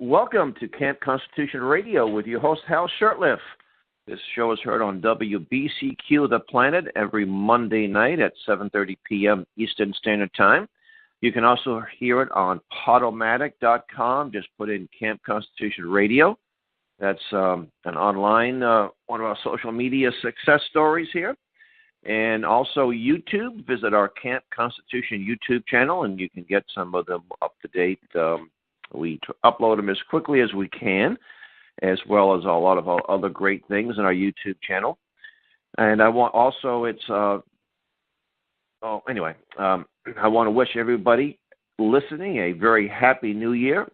Welcome to Camp Constitution Radio with your host, Hal Shurtleff. This show is heard on WBCQ The Planet every Monday night at 7:30 p.m. Eastern Standard Time. You can also hear it on Podomatic.com. Just put in Camp Constitution Radio. That's an online, one of our social media success stories here. And also YouTube. Visit our Camp Constitution YouTube channel, and you can get some of them up to date. We upload them as quickly as we can, as well as a lot of other great things in our YouTube channel. And I want also, I want to wish everybody listening a very happy new year,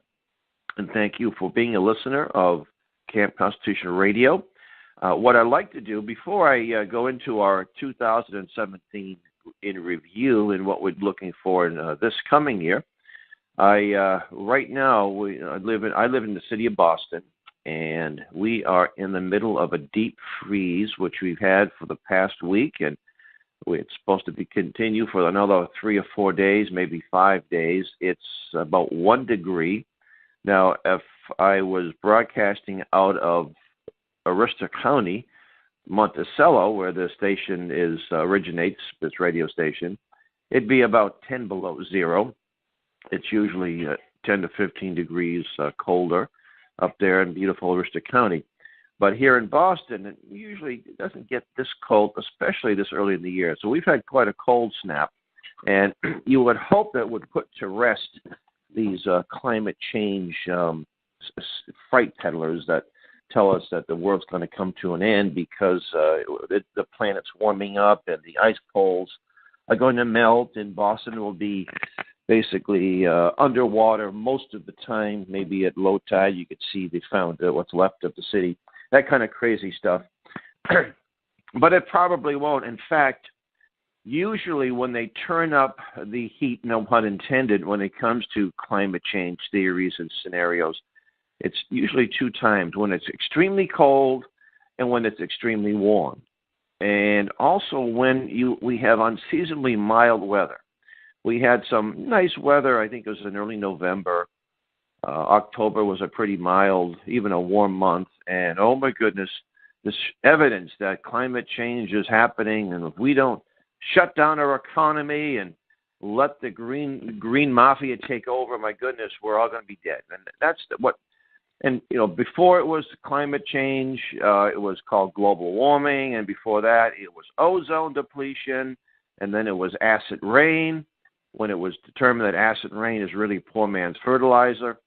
and thank you for being a listener of Camp Constitution Radio. What I'd like to do, before I go into our 2017 in review and what we're looking for in this coming year, right now I live in the city of Boston, and we are in the middle of a deep freeze, which we've had for the past week, and it's supposed to continue for another 3 or 4 days, maybe 5 days. It's about 1 degree. Now, if I was broadcasting out of Aroostook County, Monticello, where the station originates, this radio station, it'd be about 10 below zero. It's usually 10 to 15 degrees colder up there in beautiful Aroostook County. But here in Boston, it usually doesn't get this cold, especially this early in the year. So we've had quite a cold snap. And you would hope that would put to rest these climate change fright peddlers that tell us that the world's going to come to an end because the planet's warming up and the ice poles are going to melt, and Boston will be basically underwater most of the time. Maybe at low tide you could see what's left of the city, that kind of crazy stuff. But it probably won't. In fact, usually when they turn up the heat, no pun intended, when it comes to climate change theories and scenarios, it's usually 2 times, when it's extremely cold and when it's extremely warm. And also when we have unseasonably mild weather. We had some nice weather, I think it was in early November. October was a pretty mild, even a warm month. And oh my goodness, this evidence that climate change is happening, and if we don't shut down our economy and let the green mafia take over, my goodness, we're all going to be dead. And that's what. And, before it was climate change, it was called global warming. And before that, it was ozone depletion. And then it was acid rain, when it was determined that acid rain is really poor man's fertilizer.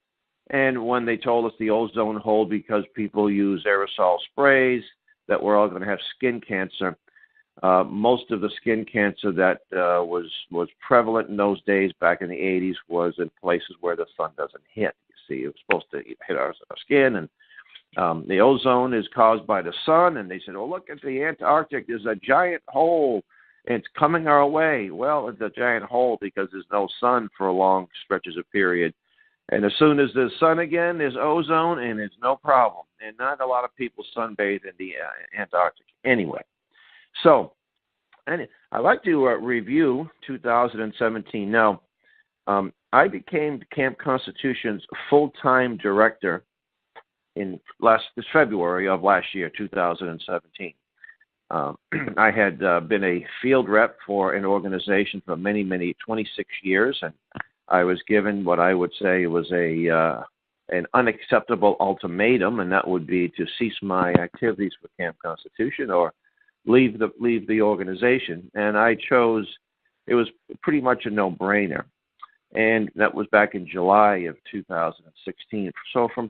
And when they told us the ozone hole because people use aerosol sprays, that we're all going to have skin cancer. Most of the skin cancer that was prevalent in those days back in the 80s was in places where the sun doesn't hit. See, it was supposed to hit our skin, and the ozone is caused by the sun. And they said, "Oh, look at the Antarctic. There's a giant hole, and it's coming our way." Well, it's a giant hole because there's no sun for long stretches of period. And as soon as there's sun again, there's ozone, and it's no problem. And not a lot of people sunbathe in the Antarctic anyway. So, and I'd like to review 2017 now. I became Camp Constitution's full-time director in this February of last year, 2017. I had been a field rep for an organization for many, 26 years, and I was given what I would say was an unacceptable ultimatum, and that would be to cease my activities for Camp Constitution or leave the organization. And I chose. It was pretty much a no-brainer. And that was back in July of 2016. So from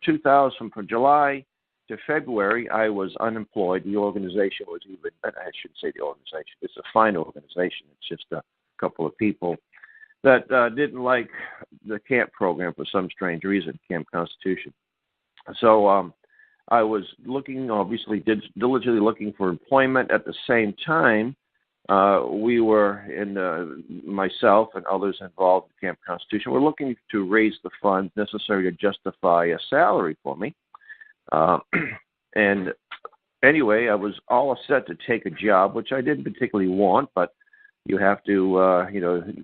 July to February, I was unemployed. The organization was I shouldn't say the organization. It's a fine organization. It's just a couple of people that didn't like the camp program for some strange reason, Camp Constitution. So I was diligently looking for employment. At the same time, we were, myself and others involved in Camp Constitution, were looking to raise the funds necessary to justify a salary for me. And anyway, I was all set to take a job, which I didn't particularly want, but you have to,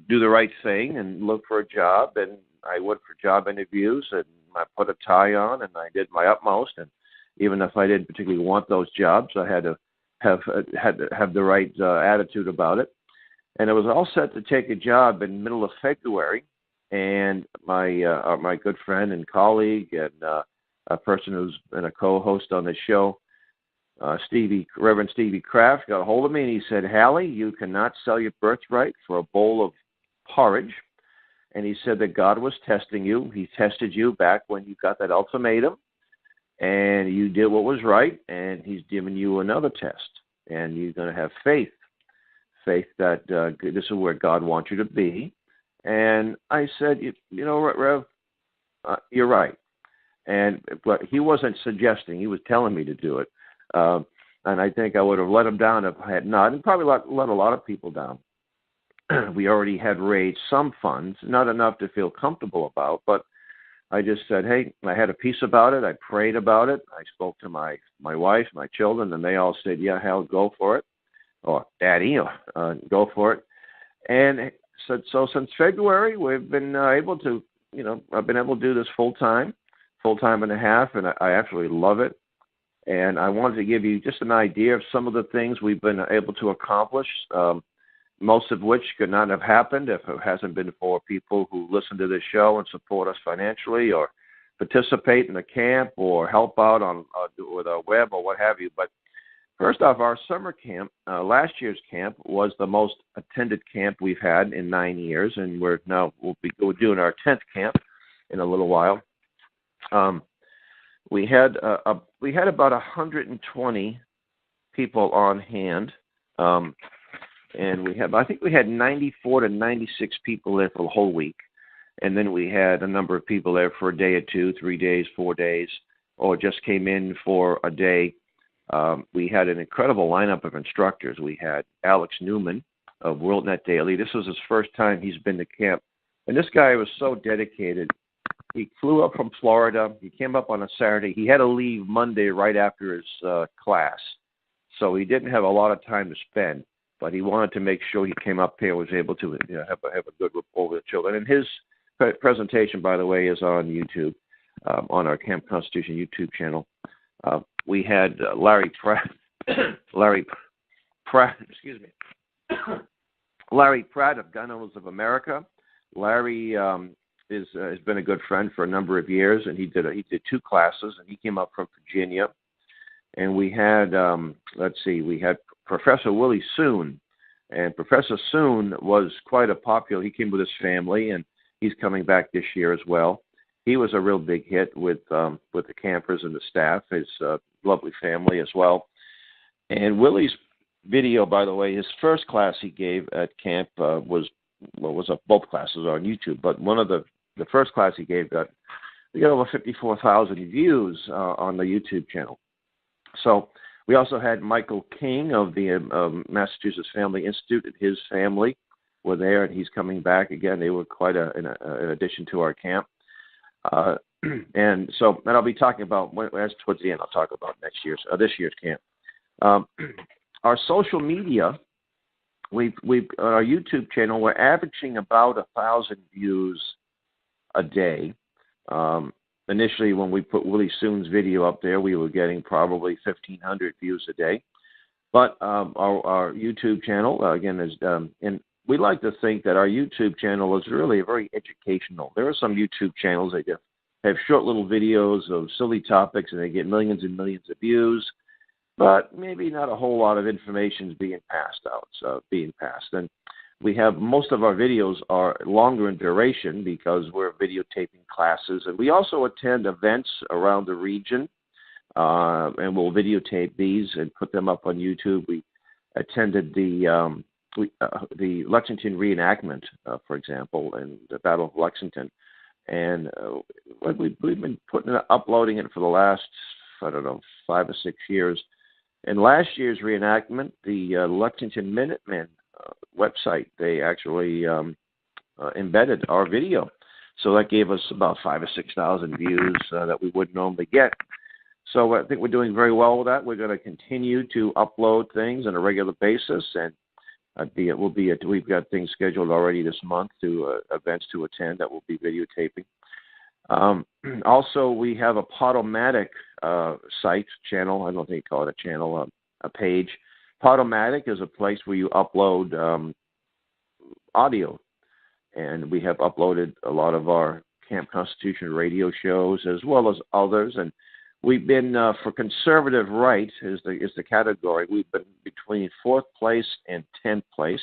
do the right thing and look for a job. And I went for job interviews, and and I put a tie on, and I did my utmost. And even if I didn't particularly want those jobs, I had to have the right attitude about it. And I was all set to take a job in the middle of February. And my good friend and colleague and a person who's been a co-host on the show, Reverend Stevie Kraft, got a hold of me, and he said, Hallie, you cannot sell your birthright for a bowl of porridge. And he said that God was testing you. He tested you back when you got that ultimatum, and you did what was right, and he's given you another test. And you're going to have faith that this is where God wants you to be. And I said, you know, Rev, you're right. But he wasn't suggesting, he was telling me to do it. And I think I would have let him down if I had not, and probably let a lot of people down. We already had raised some funds, not enough to feel comfortable about, but I just said, hey, I had a peace about it. I prayed about it. I spoke to my wife, my children, and they all said, yeah, Hal, go for it. Or Daddy, go for it. And so since February, we've been able to, I've been able to do this full time and a half, and I absolutely love it. And I wanted to give you just an idea of some of the things we've been able to accomplish, most of which could not have happened if it hasn't been for people who listen to this show and support us financially or participate in the camp or help out on with our web or what have you. But first off, our summer camp, last year's camp, was the most attended camp we've had in 9 years, and we're doing our 10th camp in a little while. We had about 120 people on hand, and I think we had 94 to 96 people there for the whole week, and then we had a number of people there for a day or two, 3 days, 4 days, or just came in for a day. We had an incredible lineup of instructors. We had Alex Newman of WorldNet Daily. This was his first time he's been to camp, and this guy was so dedicated. He flew up from Florida. He came up on a Saturday. He had to leave Monday right after his class, so he didn't have a lot of time to spend. But he wanted to make sure he came up here and was able to have a good rapport with the children. And his presentation, by the way, is on YouTube, on our Camp Constitution YouTube channel. We had Larry Pratt, Larry Pratt of Gun Owners of America. Larry has been a good friend for a number of years, and he did 2 classes, and he came up from Virginia. And we had we had Professor Willie Soon, and Professor Soon was quite a popular. He came with his family, and he's coming back this year as well. He was a real big hit with the campers and the staff. His lovely family as well. And Willie's video, by the way, his first class he gave at camp both classes are on YouTube, but one of the first class he gave got over 54,000 views on the YouTube channel. So we also had Michael King of the Massachusetts Family Institute, and his family were there, and he's coming back again. They were quite an addition to our camp. And I'll be talking about, as towards the end, I'll talk about this year's camp. Our social media, we've on our YouTube channel, we're averaging about 1,000 views a day. Initially, when we put Willie Soon's video up there, we were getting probably 1,500 views a day. But our YouTube channel, again, is and we like to think that our YouTube channel is really very educational. There are some YouTube channels that have short little videos of silly topics, and they get millions and millions of views, but maybe not a whole lot of information is being passed out. And we have most of our videos are longer in duration because we're videotaping classes, and we also attend events around the region, and we'll videotape these and put them up on YouTube. We attended the Lexington reenactment, for example, and the Battle of Lexington, and we've been uploading it for the last 5 or 6 years. And last year's reenactment, the Lexington Minutemen website, they actually embedded our video. So that gave us about 5,000 or 6,000 views that we wouldn't normally get. So I think we're doing very well with that. We're going to continue to upload things on a regular basis, and we've got things scheduled already this month to events to attend that we'll be videotaping. Also, we have a Podomatic site channel. I don't think you call it a channel, a page. Podomatic is a place where you upload audio, and we have uploaded a lot of our Camp Constitution radio shows as well as others. And we've been for conservative right is the category. We've been between 4th place and 10th place,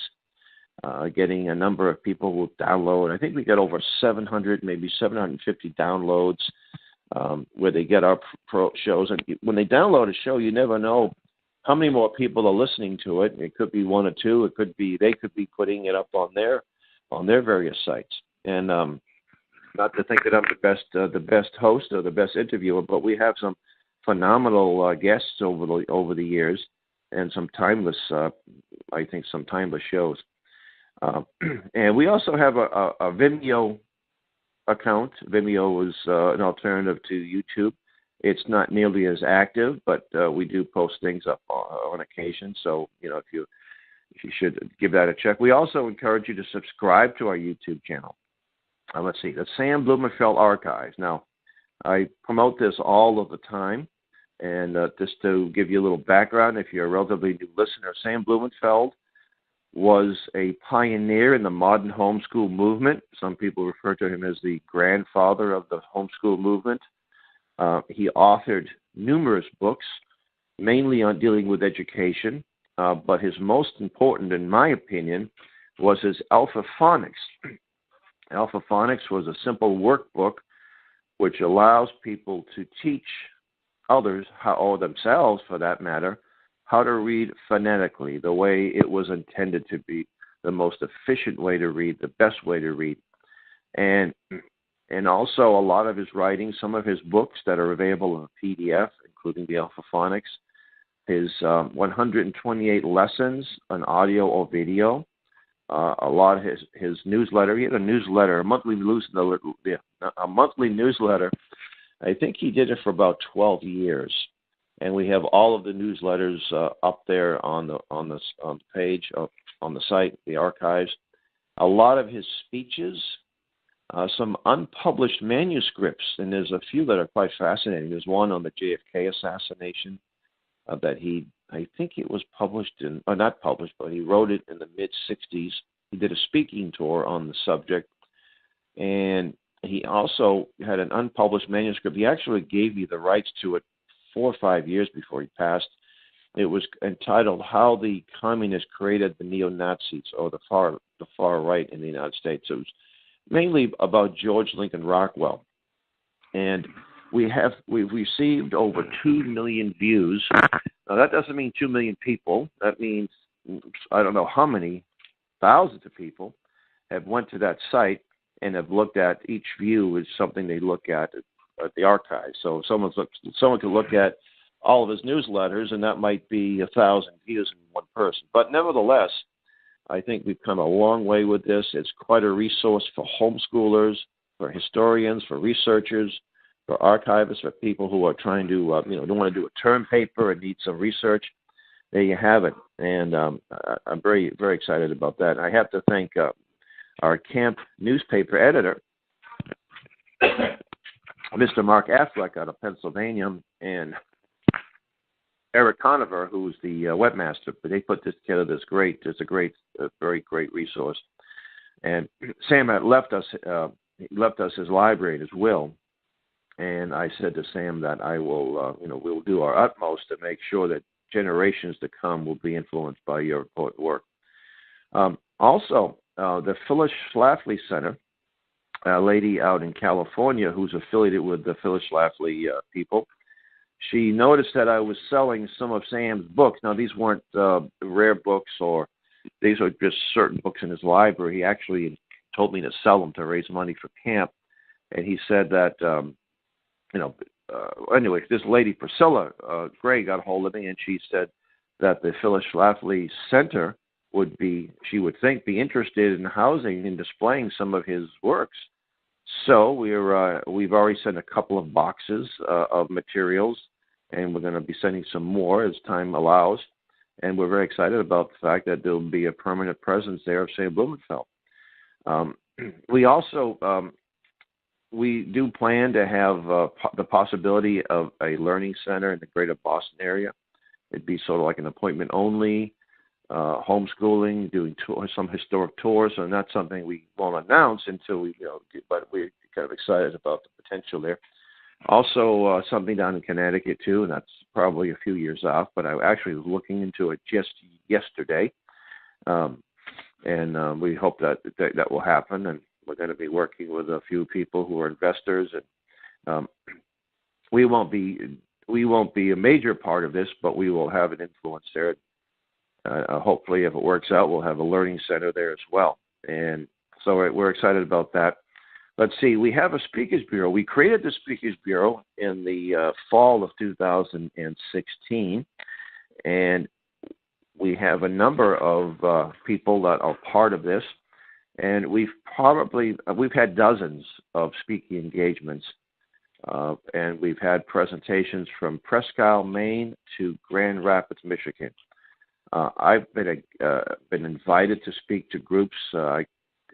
getting a number of people who download. I think we get over 700, maybe 750 downloads where they get our shows. And when they download a show, you never know how many more people are listening to it. It could be 1 or 2. It could be they could be putting it up on their various sites. And not to think that I'm the best host or the best interviewer, but we have some phenomenal guests over the years, and some timeless shows. And we also have a Vimeo account. Vimeo is an alternative to YouTube. It's not nearly as active, but we do post things up on occasion. So, if you should give that a check. We also encourage you to subscribe to our YouTube channel. Let's see, the Sam Blumenfeld Archives. Now, I promote this all of the time, and just to give you a little background, if you're a relatively new listener, Sam Blumenfeld was a pioneer in the modern homeschool movement. Some people refer to him as the grandfather of the homeschool movement. He authored numerous books, mainly on dealing with education, but his most important, in my opinion, was his Alpha Phonics. Alpha Phonics was a simple workbook which allows people to teach others, or themselves for that matter, how to read phonetically, the way it was intended to be, the most efficient way to read, the best way to read. And also a lot of his writings, some of his books that are available in a PDF, including the Alpha Phonics, his 128 lessons on audio or video, a lot of his newsletter. He had a newsletter, a monthly newsletter. I think he did it for about 12 years. And we have all of the newsletters up there on the page, on the site, the archives. A lot of his speeches, some unpublished manuscripts, and there's a few that are quite fascinating. There's one on the JFK assassination that I think it was published not published, but he wrote it in the mid-'60s. He did a speaking tour on the subject, and he also had an unpublished manuscript. He actually gave me the rights to it 4 or 5 years before he passed. It was entitled "How the Communists Created the Neo-Nazis," or the far right in the United States. It was mainly about George Lincoln Rockwell, and we've received over 2 million views. Now that doesn't mean 2 million people. That means I don't know how many thousands of people have went to that site and have looked at each view as something they look at the archive. So someone could look at all of his newsletters, and that might be 1,000 views in one person. But nevertheless, I think we've come a long way with this. It's quite a resource for homeschoolers, for historians, for researchers, for archivists, for people who are trying to, don't want to do a term paper and need some research. There you have it. And I'm very, very excited about that. I have to thank our camp newspaper editor, Mr. Mark Affleck out of Pennsylvania, and Eric Conover, who's the webmaster. But they put this together. It's a very great resource. And Sam had left us his library and his will. And I said to Sam that I will, we'll do our utmost to make sure that generations to come will be influenced by your important work. Also, the Phyllis Schlafly Center, a lady out in California who's affiliated with the Phyllis Schlafly people, she noticed that I was selling some of Sam's books. Now, these weren't rare books, or these are just certain books in his library. He actually told me to sell them to raise money for camp. And he said that, anyway, this lady, Priscilla Gray, got a hold of me, and she said that the Phyllis Schlafly Center would be interested in housing and displaying some of his works. So we've already sent a couple of boxes of materials, and we're going to be sending some more as time allows. And we're very excited about the fact that there will be a permanent presence there of Sam Blumenfeld. We also we do plan to have the possibility of a learning center in the greater Boston area. It'd be sort of like an appointment only, homeschooling, doing some historic tours. So not something we won't announce until we, but we're kind of excited about the potential there. Also, something down in Connecticut too, and that's probably a few years off. But I actually was looking into it just yesterday, and we hope that will happen. And we're going to be working with a few people who are investors, and we won't be a major part of this, but we will have an influence there. Hopefully, if it works out, we'll have a learning center there as well. And so we're excited about that. Let's see, we have a Speakers Bureau. We created the Speakers Bureau in the fall of 2016, and we have a number of people that are part of this, and we've had dozens of speaking engagements, and we've had presentations from Presque Isle, Maine to Grand Rapids, Michigan. I've been invited to speak to groups.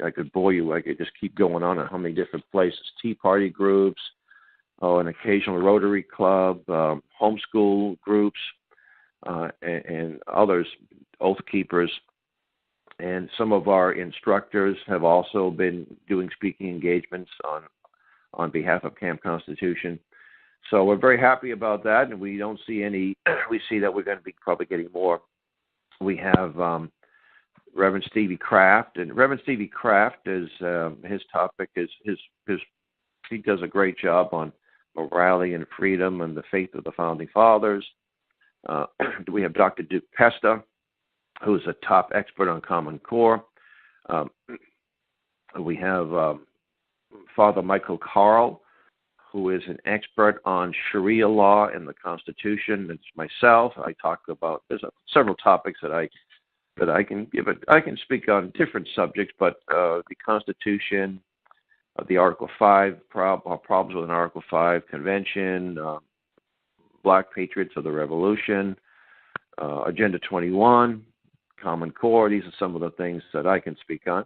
I could bore you. I could just keep going on how many different places. Tea party groups, an occasional Rotary Club, homeschool groups, and others, Oath Keepers. And some of our instructors have also been doing speaking engagements on behalf of Camp Constitution. So we're very happy about that, and we don't see any. We see that we're going to be probably getting more. We have Reverend Stevie Kraft, and Reverend Stevie Kraft is his topic is he does a great job on morality and freedom and the faith of the founding fathers. We have Dr. Duke Pesta, who is a top expert on Common Core. We have Father Michael Carl, who is an expert on Sharia law and the Constitution. It's myself. I talk about several topics that I can give it. I can speak on different subjects, but the Constitution, the Article 5 problems with an Article 5 convention, Black Patriots of the Revolution, Agenda 21, Common Core. These are some of the things that I can speak on.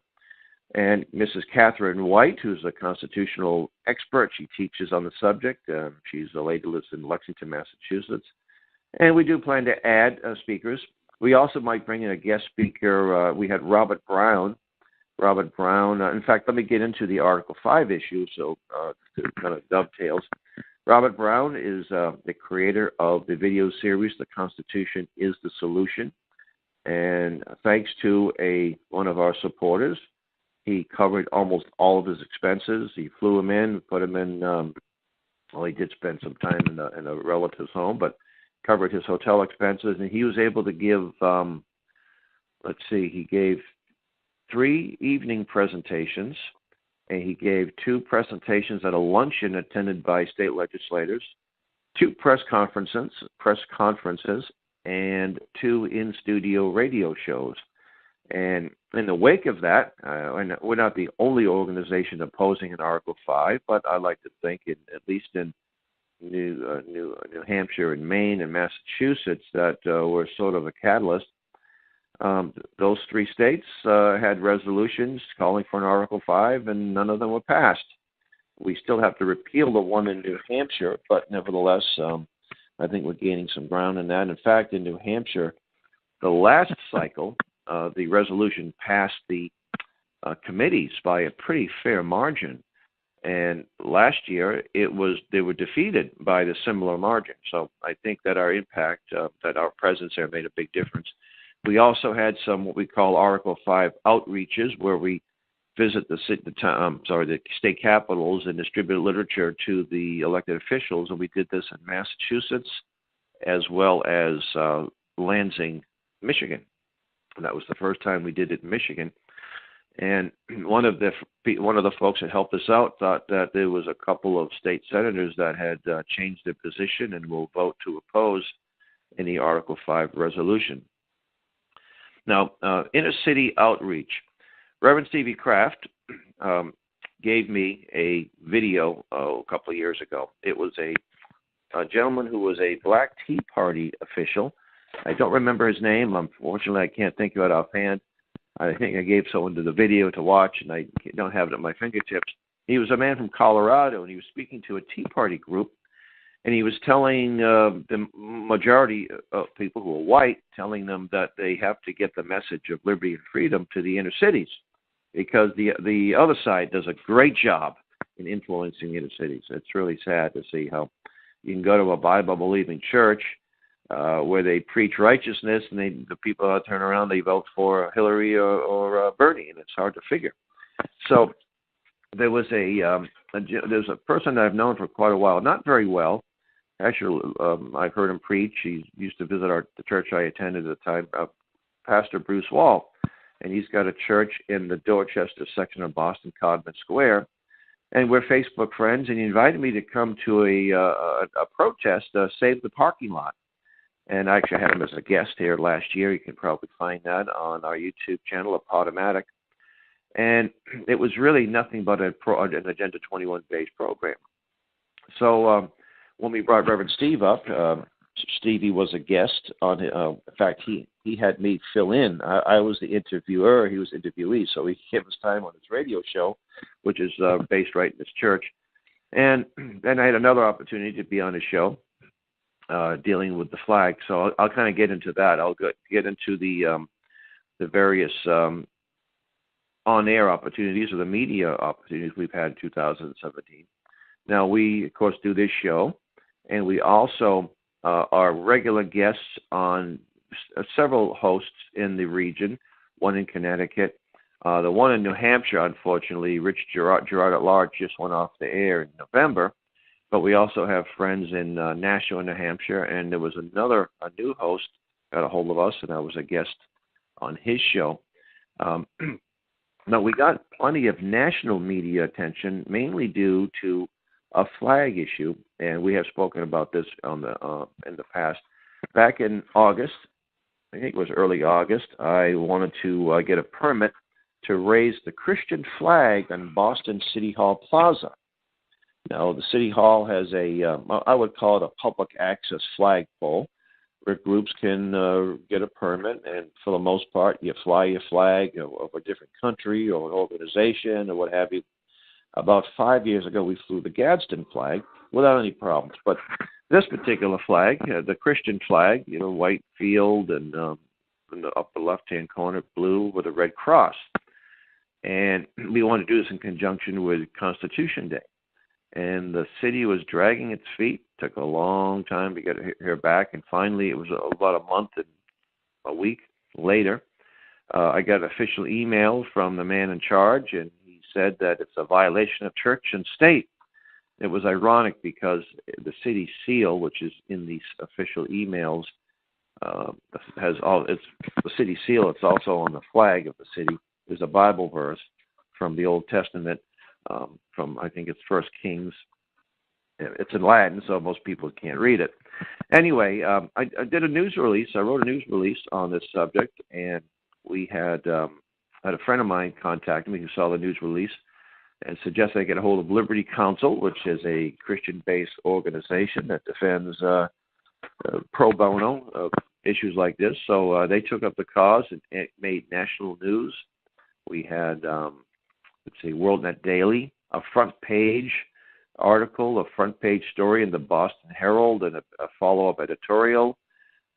And Mrs. Catherine White, who's a constitutional expert, she teaches on the subject. She's a lady who lives in Lexington, Massachusetts. And we do plan to add speakers. We also might bring in a guest speaker. We had Robert Brown. In fact, let me get into the Article 5 issue, so it kind of dovetails. Robert Brown is the creator of the video series, The Constitution is the Solution. And thanks to one of our supporters, he covered almost all of his expenses. He flew him in, put him in, he did spend some time in a relative's home, but covered his hotel expenses. And he was able to give, he gave 3 evening presentations, and he gave 2 presentations at a luncheon attended by state legislators, 2 press conferences, and 2 in-studio radio shows. And in the wake of that, and we're not the only organization opposing an Article 5, but I like to think, at least in New Hampshire and Maine and Massachusetts, that we're sort of a catalyst. Those 3 states had resolutions calling for an Article 5, and none of them were passed. We still have to repeal the one in New Hampshire, but nevertheless, I think we're gaining some ground in that. In fact, in New Hampshire, the last cycle, the resolution passed the committees by a pretty fair margin. And last year, they were defeated by the similar margin. So I think that our impact, that our presence there made a big difference. We also had some what we call Article 5 outreaches, where we visit the state capitals and distribute literature to the elected officials. And we did this in Massachusetts as well as Lansing, Michigan. And that was the first time we did it in Michigan. And one of the folks that helped us out thought that there was a couple of state senators that had changed their position and will vote to oppose any Article 5 resolution. Now, inner city outreach. Reverend Stevie Kraft gave me a video a couple of years ago. It was a gentleman who was a Black Tea Party official. I don't remember his name. Unfortunately, I can't think of it offhand. I think I gave someone to the video to watch, and I don't have it at my fingertips. he was a man from Colorado, and he was speaking to a Tea Party group, and he was telling the majority of people who are white, telling them that they have to get the message of liberty and freedom to the inner cities, because the other side does a great job in influencing inner cities. It's really sad to see how you can go to a Bible-believing church where they preach righteousness, and the people turn around, they vote for Hillary or Bernie, and it's hard to figure. So there was there's a person that I've known for quite a while, not very well. Actually, I've heard him preach. He used to visit the church I attended at the time, Pastor Bruce Wall, and he's got a church in the Dorchester section of Boston, Codman Square. And we're Facebook friends, and he invited me to come to a protest, Save the Parking Lot. And I actually had him as a guest here last year. You can probably find that on our YouTube channel of Podomatic. And it was really nothing but an Agenda 21-based program. So when we brought Reverend Steve up, Stevie was a guest on. In fact, he had me fill in. I was the interviewer; he was the interviewee. So he gave us time on his radio show, which is based right in this church. And then I had another opportunity to be on his show, dealing with the flag. So I'll kind of get into that. I'll get into the various on-air opportunities or the media opportunities we've had in 2017. Now, we, of course, do this show, and we also are regular guests on several hosts in the region, one in Connecticut. The one in New Hampshire, unfortunately, Rich Gerard at Large just went off the air in November, but we also have friends in Nashua, New Hampshire, and there was a new host got a hold of us, and I was a guest on his show. Now, we got plenty of national media attention, mainly due to a flag issue, and we have spoken about this in the past. Back in August, I think it was early August, I wanted to get a permit to raise the Christian flag on Boston City Hall Plaza. Now, the City Hall has I would call it a public access flagpole, where groups can get a permit, and for the most part, you fly your flag of a different country or an organization or what have you. About 5 years ago, we flew the Gadsden flag without any problems. But this particular flag, the Christian flag, white field and in the upper left-hand corner, blue with a red cross. And we wanted to do this in conjunction with Constitution Day. And the city was dragging its feet. Took a long time to get here back. And finally, it was about a month and a week later, I got an official email from the man in charge, and he said that it's a violation of church and state. It was ironic because the city seal, which is in these official emails, has it's the city seal. It's also on the flag of the city. There's a Bible verse from the Old Testament, from I think it's First Kings. It's in Latin, so most people can't read it. Anyway, I did a news release. I wrote a news release on this subject, and we had a friend of mine contact me who saw the news release and suggested I get a hold of Liberty Counsel, which is a Christian-based organization that defends pro bono issues like this. So they took up the cause, and it made national news. We had, WorldNet Daily, a front page article, a front page story in the Boston Herald, and a follow-up editorial.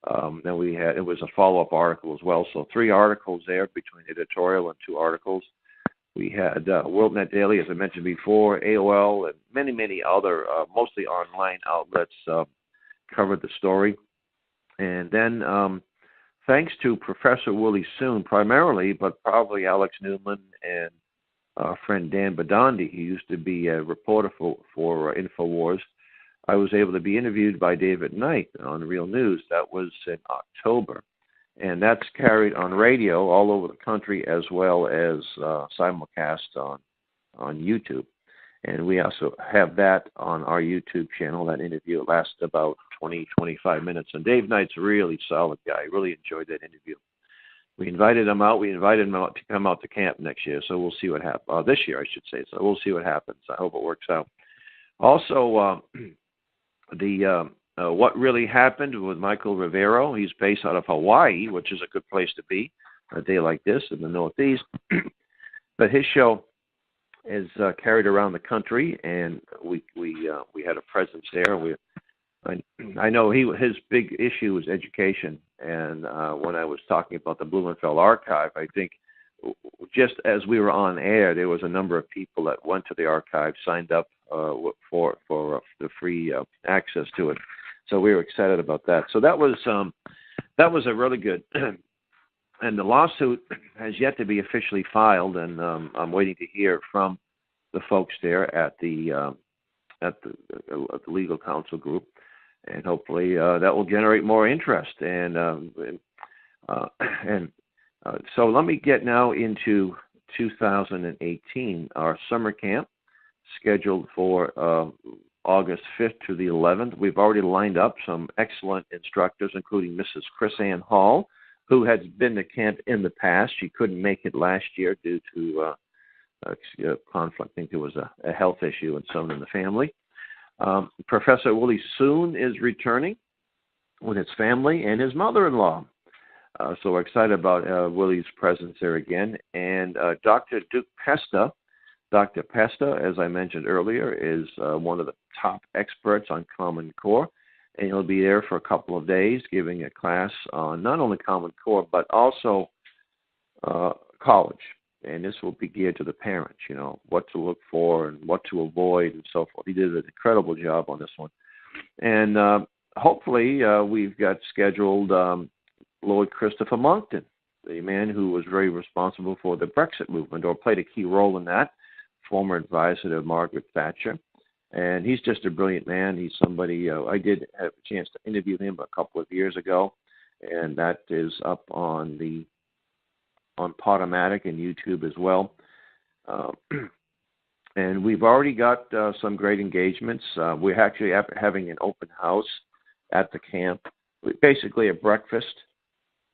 Then it was a follow-up article as well. So 3 articles there between editorial and 2 articles. We had WorldNet Daily, as I mentioned before, AOL, and many, many other, mostly online outlets covered the story. And then thanks to Professor Willie Soon primarily, but probably Alex Newman and our friend Dan Badandi, who used to be a reporter for InfoWars, I was able to be interviewed by David Knight on Real News. That was in October. And that's carried on radio all over the country as well as simulcast on YouTube. And we also have that on our YouTube channel. That interview lasted about 20, 25 minutes. And Dave Knight's a really solid guy. I really enjoyed that interview. We invited him out. We invited him out to come out to camp next year. So we'll see what happens. This year, I should say. So we'll see what happens. I hope it works out. Also, what really happened with Michael Rivero. He's based out of Hawaii, which is a good place to be a day like this in the Northeast. But his show, is carried around the country, and we had a presence there. I know his big issue is education, and when I was talking about the Blumenfeld archive, I think just as we were on air, there was a number of people that went to the archive, signed up for the free access to it. So we were excited about that. So that was a really good. And the lawsuit has yet to be officially filed, and I'm waiting to hear from the folks there at the legal counsel group, and hopefully that will generate more interest. So let me get now into 2018. Our summer camp scheduled for August 5th to the 11th. We've already lined up some excellent instructors, including Mrs. Chris Ann Hall, who has been to camp in the past. She couldn't make it last year due to conflict. I think there was a health issue and someone in the family. Professor Willie Soon is returning with his family and his mother-in-law. So we're excited about Willie's presence there again. And Dr. Duke Pesta. Dr. Pesta, as I mentioned earlier, is one of the top experts on Common Core, and he'll be there for a couple of days giving a class on not only Common Core, but also college. And this will be geared to the parents, what to look for and what to avoid and so forth. He did an incredible job on this one. And hopefully we've got scheduled Lloyd Christopher Monckton, the man who was very responsible for the Brexit movement or played a key role in that, former advisor to Margaret Thatcher. And he's just a brilliant man. He's somebody, I did have a chance to interview him a couple of years ago, and that is up on Podomatic and YouTube as well. And we've already got some great engagements. We're actually having an open house at the camp, basically a breakfast,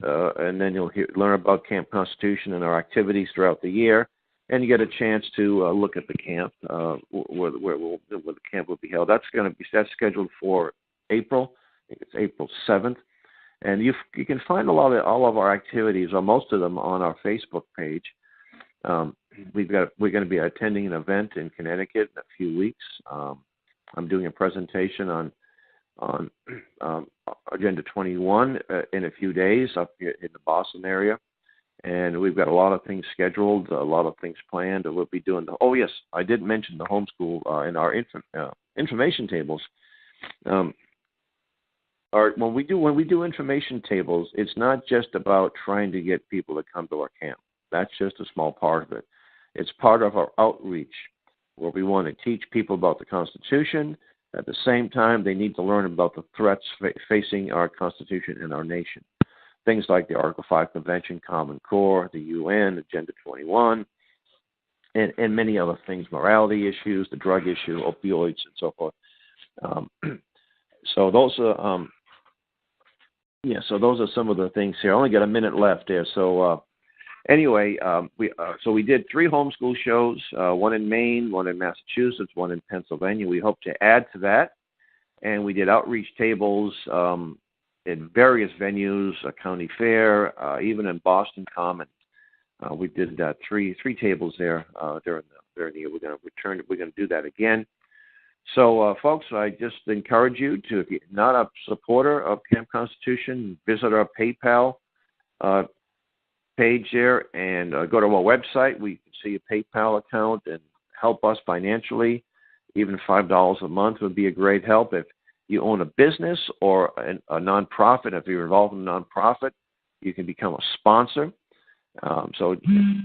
and then you'll learn about Camp Constitution and our activities throughout the year, and you get a chance to look at the camp, where the camp will be held. That's scheduled for April. I think it's April 7th. And you can find all of our activities, or most of them, on our Facebook page. We're going to be attending an event in Connecticut in a few weeks. I'm doing a presentation on Agenda 21 in a few days up here in the Boston area, and we've got a lot of things scheduled, a lot of things planned. And we'll be doing oh yes, I did mention the homeschool in our information tables. When we do information tables, it's not just about trying to get people to come to our camp. That's just a small part of it. It's part of our outreach, where we want to teach people about the Constitution. At the same time, they need to learn about the threats facing our Constitution and our nation. Things like the Article 5 Convention, Common Core, the UN, Agenda 21, and many other things, morality issues, the drug issue, opioids, and so forth. So those are some of the things here. I only got a minute left there. So anyway, we did 3 homeschool shows, one in Maine, one in Massachusetts, one in Pennsylvania. We hope to add to that. And we did outreach tables in various venues, a county fair, even in Boston Common. We did 3 tables there during the year. We're going to return. We're going to do that again. So, folks, I just encourage you to, if you're not a supporter of Camp Constitution, visit our PayPal page there and go to our website. We can see a PayPal account and help us financially. Even $5 a month would be a great help. If you own a business or a nonprofit, if you're involved in a nonprofit, you can become a sponsor. So,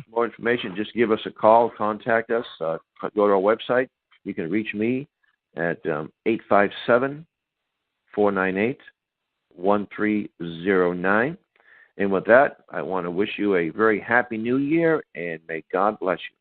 more information, just give us a call, contact us, go to our website. You can reach me at 857-498-1309. And with that, I want to wish you a very happy new year, and may God bless you.